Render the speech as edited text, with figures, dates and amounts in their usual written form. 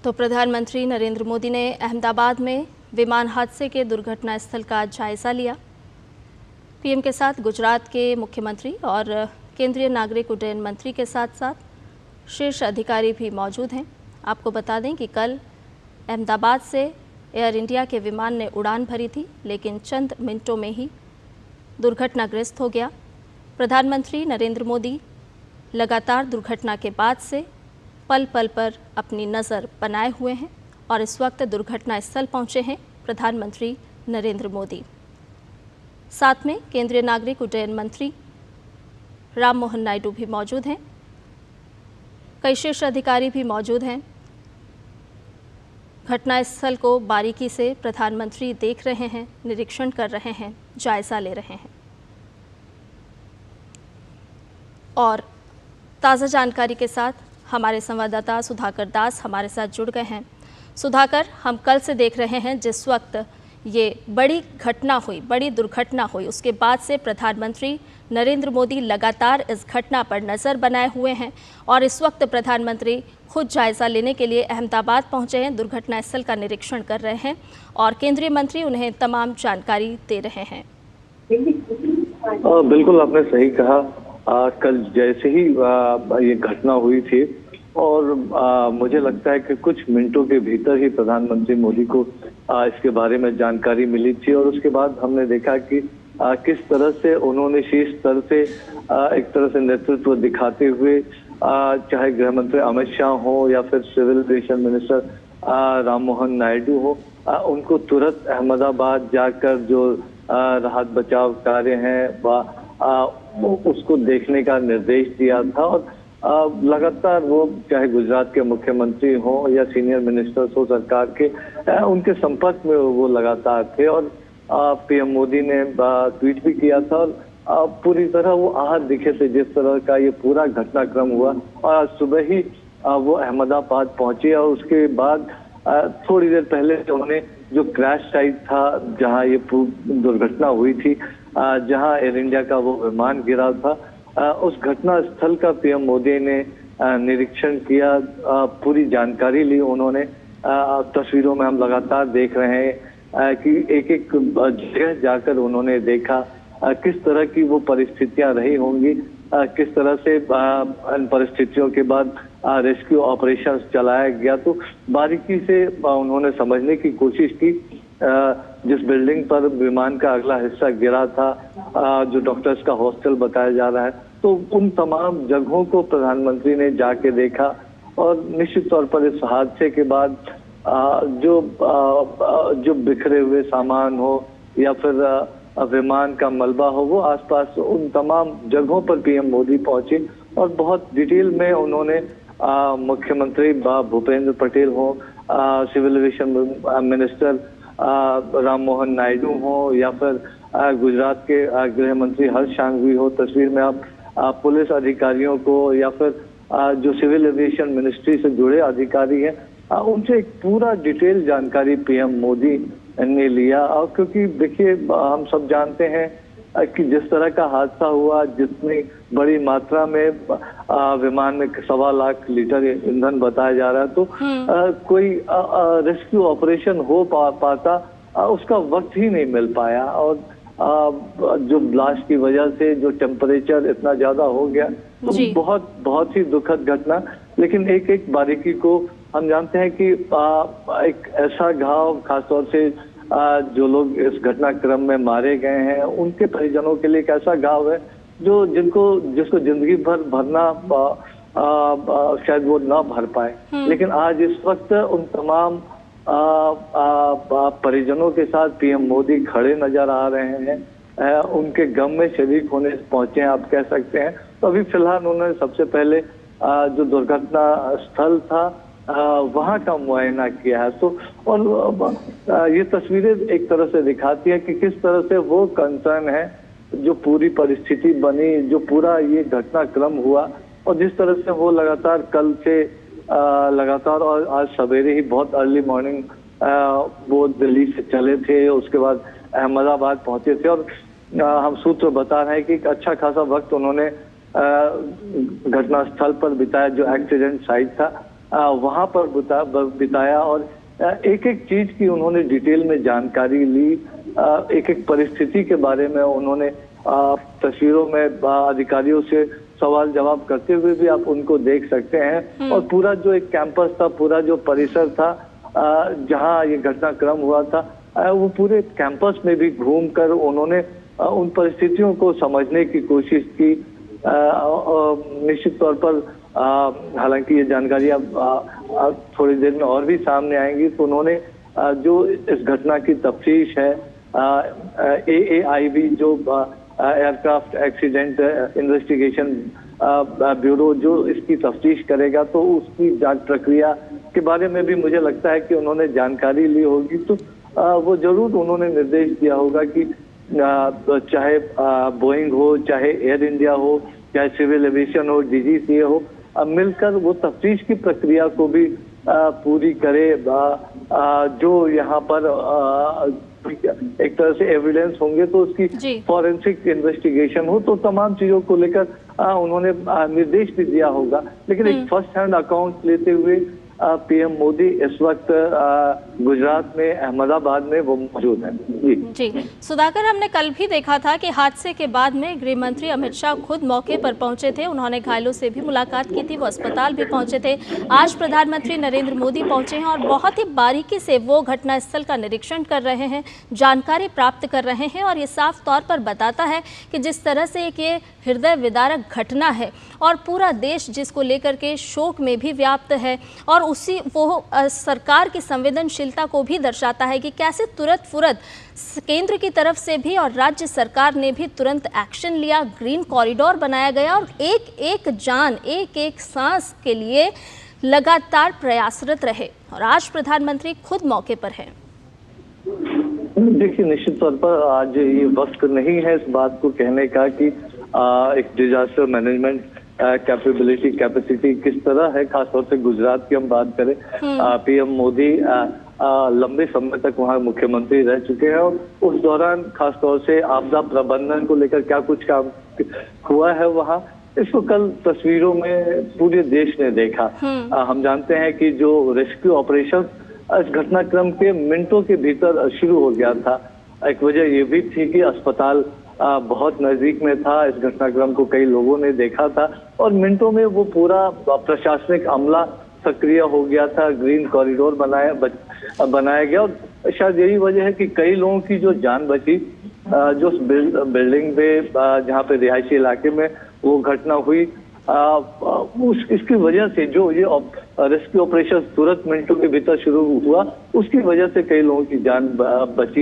तो प्रधानमंत्री नरेंद्र मोदी ने अहमदाबाद में विमान हादसे के दुर्घटना स्थल का जायजा लिया। पीएम के साथ गुजरात के मुख्यमंत्री और केंद्रीय नागरिक उड्डयन मंत्री के साथ साथ शीर्ष अधिकारी भी मौजूद हैं। आपको बता दें कि कल अहमदाबाद से एयर इंडिया के विमान ने उड़ान भरी थी, लेकिन चंद मिनटों में ही दुर्घटनाग्रस्त हो गया। प्रधानमंत्री नरेंद्र मोदी लगातार दुर्घटना के बाद से पल पल पर अपनी नज़र बनाए हुए हैं और इस वक्त दुर्घटना स्थल पहुंचे हैं प्रधानमंत्री नरेंद्र मोदी। साथ में केंद्रीय नागरिक उड्डयन मंत्री राम मोहन नायडू भी मौजूद हैं। कई शीर्ष अधिकारी भी मौजूद हैं। घटनास्थल को बारीकी से प्रधानमंत्री देख रहे हैं, निरीक्षण कर रहे हैं, जायजा ले रहे हैं। और ताज़ा जानकारी के साथ हमारे संवाददाता सुधाकर दास हमारे साथ जुड़ गए हैं। सुधाकर, हम कल से देख रहे हैं जिस वक्त ये बड़ी घटना हुई, बड़ी दुर्घटना हुई, उसके बाद से प्रधानमंत्री नरेंद्र मोदी लगातार इस घटना पर नज़र बनाए हुए हैं और इस वक्त प्रधानमंत्री खुद जायज़ा लेने के लिए अहमदाबाद पहुंचे हैं, दुर्घटना स्थल का निरीक्षण कर रहे हैं और केंद्रीय मंत्री उन्हें तमाम जानकारी दे रहे हैं। बिल्कुल, आपने सही कहा। कल जैसे ही ये घटना हुई थी और मुझे लगता है कि कुछ मिनटों के भीतर ही प्रधानमंत्री मोदी को इसके बारे में जानकारी मिली थी और उसके बाद हमने देखा कि किस तरह से उन्होंने शीर्ष स्तर से एक तरह से नेतृत्व दिखाते हुए चाहे गृह मंत्री अमित शाह हो या फिर civil aviation minister Ram Mohan Naidu हो, उनको तुरंत अहमदाबाद जाकर जो राहत बचाव कार्य हैं उसको देखने का निर्देश दिया था और लगातार वो चाहे गुजरात के मुख्यमंत्री हो या सीनियर मिनिस्टर्स हो सरकार के, उनके संपर्क में वो लगातार थे और पीएम मोदी ने ट्वीट भी किया था और पूरी तरह वो आहत दिखे थे जिस तरह का ये पूरा घटनाक्रम हुआ। और सुबह ही वो अहमदाबाद पहुंचे और उसके बाद थोड़ी देर पहले उन्होंने जो क्रैश साइट था जहां ये दुर्घटना हुई थी, जहां एयर इंडिया का वो विमान गिरा था, उस घटना स्थल का पीएम मोदी ने निरीक्षण किया, पूरी जानकारी ली उन्होंने। तस्वीरों में हम लगातार देख रहे हैं कि एक एक जगह जाकर उन्होंने देखा किस तरह की वो परिस्थितियां रही होंगी, किस तरह से इन परिस्थितियों के बाद रेस्क्यू ऑपरेशन चलाया गया। तो बारीकी से उन्होंने समझने की कोशिश की। जिस बिल्डिंग पर विमान का अगला हिस्सा गिरा था, जो डॉक्टर्स का हॉस्टल बताया जा रहा है, तो उन तमाम जगहों को प्रधानमंत्री ने जाके देखा और निश्चित तौर पर इस हादसे के बाद जो बिखरे हुए सामान हो या फिर विमान का मलबा हो, वो आसपास उन तमाम जगहों पर पीएम मोदी पहुंचे और बहुत डिटेल में उन्होंने मुख्यमंत्री भूपेंद्र पटेल हो, civil aviation minister Ram Mohan Naidu हो या फिर गुजरात के गृह मंत्री हर्ष सांघवी हो, तस्वीर में आप पुलिस अधिकारियों को या फिर जो सिविल एविएशन मिनिस्ट्री से जुड़े अधिकारी हैं, उनसे एक पूरा डिटेल जानकारी पीएम मोदी ने लिया। और क्योंकि देखिए, हम सब जानते हैं कि जिस तरह का हादसा हुआ, जितनी बड़ी मात्रा में विमान में 1.25 लाख लीटर ईंधन बताया जा रहा है, तो कोई रेस्क्यू ऑपरेशन हो पाता उसका वक्त ही नहीं मिल पाया। और जो ब्लास्ट की वजह से जो टेम्परेचर इतना ज्यादा हो गया, तो बहुत ही दुखद घटना। लेकिन एक एक बारीकी को हम जानते हैं कि एक ऐसा घाव, खासतौर से जो लोग इस घटनाक्रम में मारे गए हैं, उनके परिजनों के लिए एक ऐसा घाव है जिसको जिंदगी भर भरना शायद वो ना भर पाए। लेकिन आज इस वक्त उन तमाम परिजनों के साथ पीएम मोदी खड़े नजर आ रहे हैं, उनके गम में शरीक होने पहुंचे हैं, आप कह सकते हैं। तो अभी फिलहाल उन्होंने सबसे पहले जो दुर्घटना स्थल था वहां का मुआयना किया है। तो और ये तस्वीरें एक तरह से दिखाती है कि किस तरह से वो कंसर्न है, जो पूरी परिस्थिति बनी, जो पूरा ये घटनाक्रम हुआ और जिस तरह से वो लगातार कल से लगातार और आज सवेरे ही बहुत अर्ली मॉर्निंग वो दिल्ली से चले थे, उसके बाद अहमदाबाद पहुंचे थे और हम सूत्र बता रहे हैं कि एक अच्छा खासा वक्त उन्होंने घटनास्थल पर बिताया, जो एक्सीडेंट साइट था। वहां पर बिताया और एक एक चीज की उन्होंने डिटेल में जानकारी ली। एक एक परिस्थिति के बारे में उन्होंने तस्वीरों में अधिकारियों से सवाल जवाब करते हुए भी आप उनको देख सकते हैं। और पूरा जो एक कैंपस था, पूरा जो परिसर था जहां ये घटनाक्रम हुआ था, वो पूरे कैंपस में भी घूमकर उन्होंने उन परिस्थितियों को समझने की कोशिश की। निश्चित तौर पर हालांकि ये जानकारियां थोड़ी देर में और भी सामने आएंगी, तो उन्होंने जो इस घटना की तफ्तीश है, AAIB जो एयरक्राफ्ट एक्सीडेंट इन्वेस्टिगेशन ब्यूरो जो इसकी तफ्तीश करेगा, तो उसकी जांच प्रक्रिया के बारे में भी मुझे लगता है कि उन्होंने जानकारी ली होगी। तो वो जरूर उन्होंने निर्देश दिया होगा कि चाहे बोइंग हो, चाहे एयर इंडिया हो, चाहे सिविल एविएशन हो, DGCA हो, मिलकर वो तफ्तीश की प्रक्रिया को भी पूरी करे। जो यहाँ पर एक तरह से एविडेंस होंगे तो उसकी फॉरेंसिक इन्वेस्टिगेशन हो, तो तमाम चीजों को लेकर उन्होंने निर्देश भी दिया होगा। लेकिन एक फर्स्ट हैंड अकाउंट लेते हुए PM मोदी इस वक्त गुजरात में अहमदाबाद में वो मौजूद हैं। जी सुधाकर, हमने कल भी देखा था कि हादसे के बाद में गृह मंत्री अमित शाह खुद मौके पर पहुंचे थे। उन्होंने घायलों से भी मुलाकात की थी, वो अस्पताल भी पहुंचे थे। आज प्रधानमंत्री नरेंद्र मोदी पहुंचे हैं और बहुत ही बारीकी से वो घटनास्थल का निरीक्षण कर रहे हैं, जानकारी प्राप्त कर रहे हैं। और ये साफ तौर पर बताता है कि जिस तरह से एक ये हृदय विदारक घटना है और पूरा देश जिसको लेकर के शोक में भी व्याप्त है, और उसी वो सरकार की संवेदनशीलता को भी दर्शाता है कि कैसे तुरंत फुरत केंद्र की तरफ से भी और राज्य सरकार ने भी तुरंत एक्शन लिया, ग्रीन कॉरिडोर बनाया गया और एक एक जान, एक एक सांस के लिए लगातार प्रयासरत रहे। और आज प्रधानमंत्री खुद मौके पर हैं। देखिए, निश्चित तौर पर आज ये वक्त नहीं है इस बात को कहने का कि एक डिजास्टर मैनेजमेंट कैपेसिटी किस तरह है, खासतौर से गुजरात की हम बात करें। PM मोदी लंबे समय तक वहाँ मुख्यमंत्री रह चुके हैं और उस दौरान खासतौर से आपदा प्रबंधन को लेकर क्या कुछ काम हुआ है वहाँ, इसको कल तस्वीरों में पूरे देश ने देखा। हम जानते हैं कि जो रेस्क्यू ऑपरेशन इस घटनाक्रम के मिनटों के भीतर शुरू हो गया था। एक वजह ये भी थी कि अस्पताल बहुत नजदीक में था, इस घटनाक्रम को कई लोगों ने देखा था और मिनटों में वो पूरा प्रशासनिक अमला सक्रिय हो गया था, ग्रीन कॉरिडोर बनाया गया। और शायद यही वजह है कि कई लोगों की जो जान बची, जो बिल्डिंग पे जहाँ पे रिहायशी इलाके में वो घटना हुई, इसकी वजह से जो ये रेस्क्यू ऑपरेशन तुरंत मिनटों के भीतर शुरू हुआ, उसकी वजह से कई लोगों की जान बची।